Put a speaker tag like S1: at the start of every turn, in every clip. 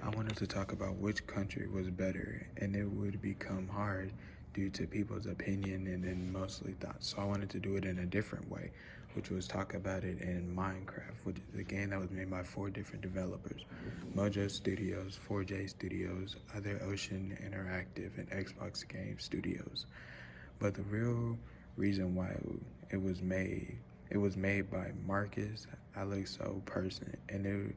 S1: I wanted to talk about which country was better, and it would become hard due to people's opinion and then mostly thoughts. So I wanted to do it in a different way, which was talk about it in Minecraft, which is a game that was made by 4 different developers: Mojo Studios, 4J Studios, Other Ocean Interactive, and Xbox Game Studios. But the real reason why it was made by Marcus Alexo Person, and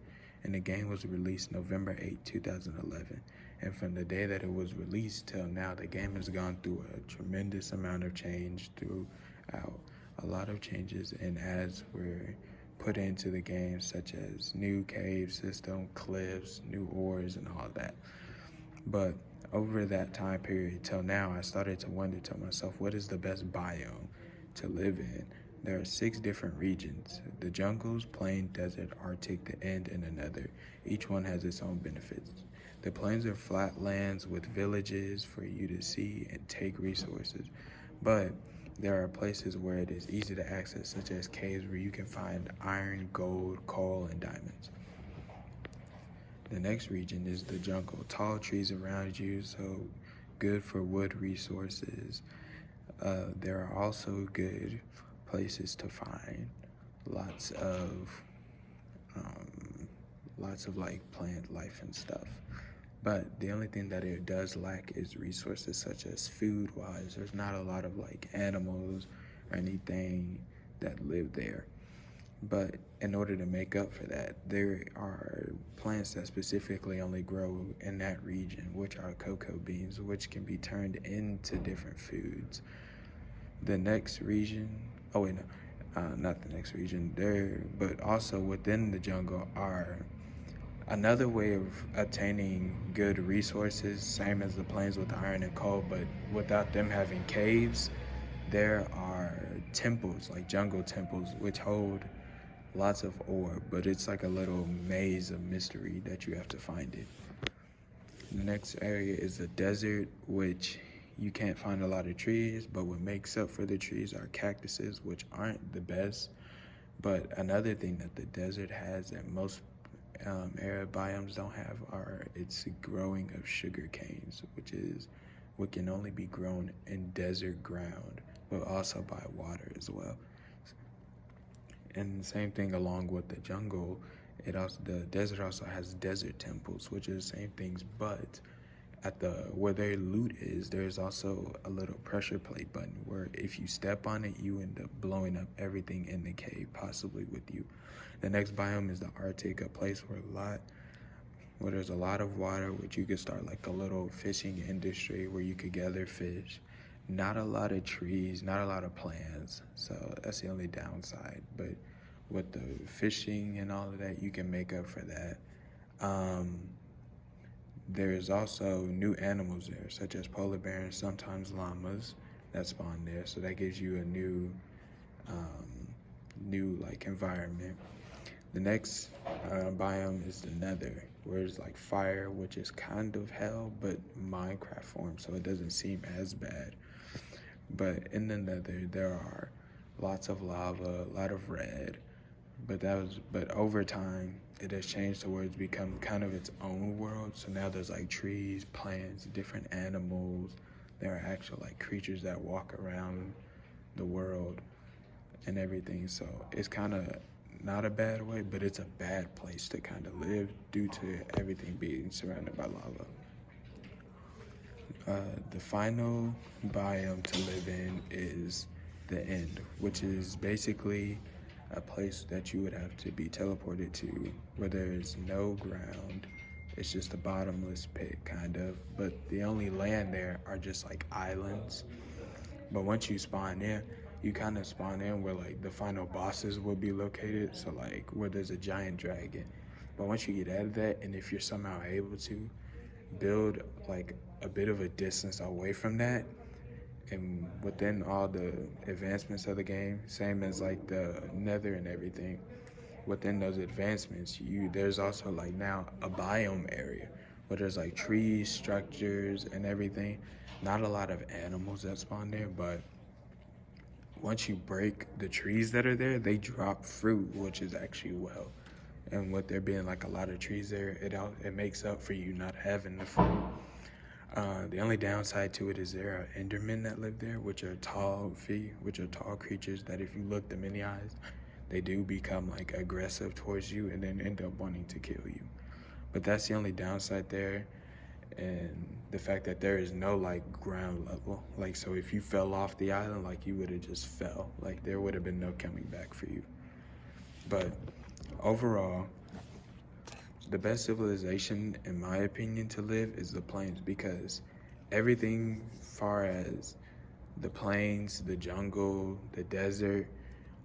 S1: the game was released November 8, 2011. And from the day that it was released till now, the game has gone through a tremendous amount of change throughout. A lot of changes and adds were put into the game, such as new cave system, cliffs, new ores, and all that. But over that time period till now, I started to wonder to myself, what is the best biome to live in? There are 6 different regions: the jungles, plain, desert, Arctic, the end, and another. Each one has its own benefits. The plains are flat lands with villages for you to see and take resources. But there are places where it is easy to access, such as caves where you can find iron, gold, coal, and diamonds. The next region is the jungle. Tall trees around you, so good for wood resources. There are also good places to find lots of like plant life and stuff. But the only thing that it does lack is resources, such as food wise. There's not a lot of like animals or anything that live there. But in order to make up for that, there are plants that specifically only grow in that region, which are cocoa beans, which can be turned into different foods. The next region, oh wait, no, not the next region, but also within the jungle are another way of obtaining good resources, same as the plains with iron and coal, but without them having caves. There are temples, like jungle temples, which hold lots of ore, but it's like a little maze of mystery that you have to find it. The next area is the desert, which you can't find a lot of trees, but what makes up for the trees are cactuses, which aren't the best. But another thing that the desert has that most arid biomes don't have are its growing of sugar canes, which is what can only be grown in desert ground, but also by water as well. And the same thing along with the jungle, the desert also has desert temples, which are the same things, but where their loot is, there's also a little pressure plate button where if you step on it, you end up blowing up everything in the cave, possibly with you. The next biome is the Arctic, a place where there's a lot of water, which you could start like a little fishing industry where you could gather fish. Not a lot of trees, not a lot of plants, so that's the only downside. But with the fishing and all of that, you can make up for that. There's also new animals there, such as polar bears, sometimes llamas that spawn there. So that gives you a new like environment. The next biome is the Nether, where it's like fire, which is kind of hell, but Minecraft form, so it doesn't seem as bad. But in the Nether, there are lots of lava, a lot of red. But over time, it has changed to where it's become kind of its own world. So now there's like trees, plants, different animals. There are actual like creatures that walk around the world and everything. So it's kind of not a bad way, but it's a bad place to kind of live due to everything being surrounded by lava. The final biome to live in is the end, which is basically a place that you would have to be teleported to, where there is no ground. It's just a bottomless pit, kind of, but the only land there are just like islands. But once you spawn in, you kind of spawn in where like the final bosses will be located, so like where there's a giant dragon. But once you get out of that, and if you're somehow able to build like a bit of a distance away from that, and within all the advancements of the game, same as like the Nether and everything, within those advancements, there's also like now a biome area where there's like trees, structures, and everything. Not a lot of animals that spawn there, but once you break the trees that are there, they drop fruit, which is actually and with there being like a lot of trees there, it makes up for you not having the food. The only downside to it is there are Endermen that live there, which are tall creatures that if you look them in the eyes, they do become like aggressive towards you and then end up wanting to kill you. But that's the only downside there, and the fact that there is no like ground level. Like, so if you fell off the island, like you would have just fell. Like there would have been no coming back for you. But overall, the best civilization, in my opinion, to live is the plains, because everything far as the plains, the jungle, the desert,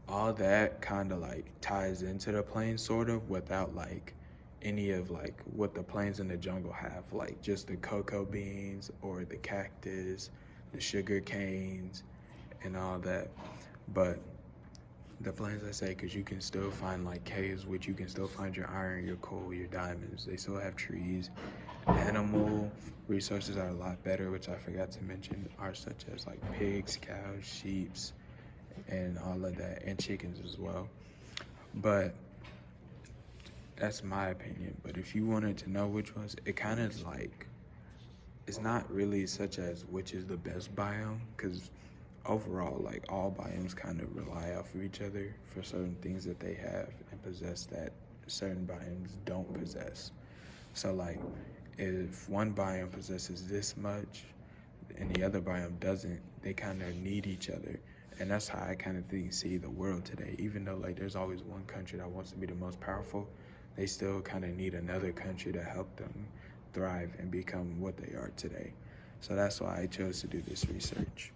S1: all that kind of like ties into the plains sort of, without like any of like what the plains and the jungle have, like just the cocoa beans or the cactus, the sugar canes and all that. But the plains, I say, because you can still find like caves, which you can still find your iron, your coal, your diamonds. They still have trees. Animal resources are a lot better, which I forgot to mention, are such as like pigs, cows, sheep, and all of that, and chickens as well. But that's my opinion. But if you wanted to know which ones, it kind of like, it's not really such as which is the best biome, because overall, like all biomes kind of rely off of each other for certain things that they have and possess that certain biomes don't possess. So like, if one biome possesses this much and the other biome doesn't, they kind of need each other. And that's how I kind of see the world today. Even though like there's always one country that wants to be the most powerful, they still kind of need another country to help them thrive and become what they are today. So that's why I chose to do this research.